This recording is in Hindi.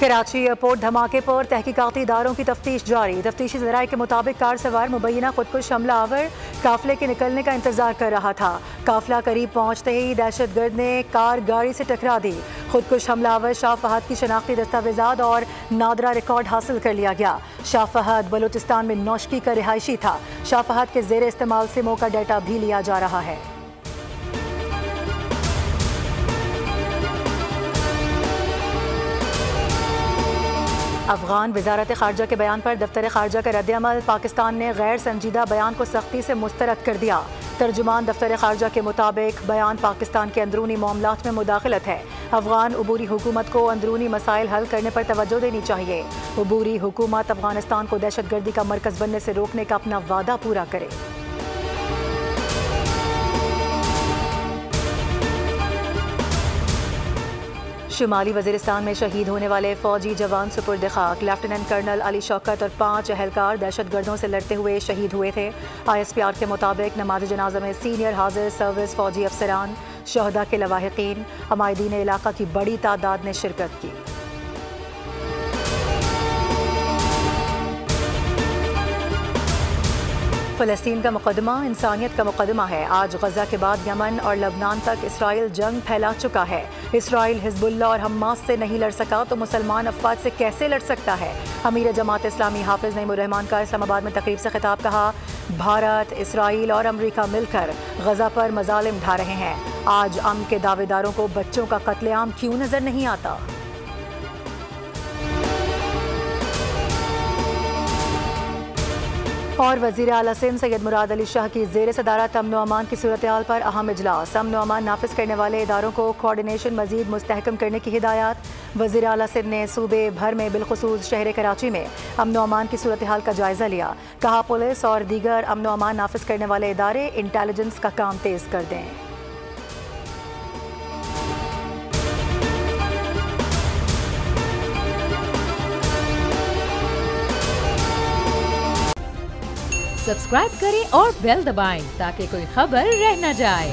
कराची एयरपोर्ट धमाके पर तहकीकाती इदारों की तफ्तीश जारी। तफ्तीशी ज़राए के मुताबिक कार सवार मुबैना खुदकुश हमला आवर काफिले के निकलने का इंतजार कर रहा था। काफिला करीब पहुंचते ही दहशतगर्द ने कार गाड़ी से टकरा दी। खुदकुश हमला आवर शाह फहद की शनाख्ती दस्तावेजात और नादरा रिकॉर्ड हासिल कर लिया गया। शाह फहद बलूचिस्तान में नौशकी का रिहायशी था। शाह फहद के जेर इस्तेमाल सिमों का डाटा भी लिया जा रहा है। अफगान वजारत खारजा के बयान पर दफ्तर खारजा का रद्द-ए-अमल। पाकिस्तान ने गैर संजीदा बयान को सख्ती से मुस्तरद कर दिया। तर्जुमान दफ्तर खारजा के मुताबिक बयान पाकिस्तान के अंदरूनी मामलात में मुदाखलत है। अफगान अबूरी हुकूमत को अंदरूनी मसाइल हल करने पर तवज्जो देनी चाहिए। अबूरी हुकूमत अफगानिस्तान को दहशतगर्दी का मरकज बनने से रोकने का अपना वादा पूरा करे। शुमाली वजीरिस्तान में शहीद होने वाले फौजी जवान सुपुर्द खाक लेफ्टिनेंट कर्नल अली शौकत और 5 अहलकार दहशतगर्दों से लड़ते हुए शहीद हुए थे। ISPR के मुताबिक नमाज जनाजा में सीनियर हाजिर सर्विस फौजी अफसरान, शहदा के लवाहिकीन, हमायदीन इलाका की बड़ी तादाद ने शिरकत की। फ़लस्तीन का मुकदमा इंसानियत का मुकदमा है। आज गजा के बाद यमन और लबनान तक इसराइल जंग फैला चुका है। इसराइल हिजबुल्लाह और हमास से नहीं लड़ सका तो मुसलमान अफवाज से कैसे लड़ सकता है। अमीर जमात इस्लामी हाफिज नईमुर रहमान का इस्लामाबाद में तकरीब से खिताब। कहा, भारत, इसराइल और अमरीका मिलकर गजा पर मजालिम ढा रहे हैं। आज अमन के दावेदारों को बच्चों का कत्लेआम क्यों नजर नहीं आता। और वज़ीर आला सिंध सैयद मुराद अली शाह की ज़ेर सदारत अमन व अमान की सूरत हाल पर अहम इजलास। अमन व अमान नाफिज करने वाले इदारों को कोऑर्डिनेशन मजीद मुस्तहकम करने की हिदायत। वज़ीर आला सिंध ने सूबे भर में बिलखुसूस शहर कराची में अमन व अमान की सूरत हाल का जायजा लिया। कहा, पुलिस और दीगर अमन व अमान नाफिज करने वाले इदारे इंटेलिजेंस का काम तेज कर दें। सब्सक्राइब करें और बेल दबाएं ताकि कोई खबर रह न जाए।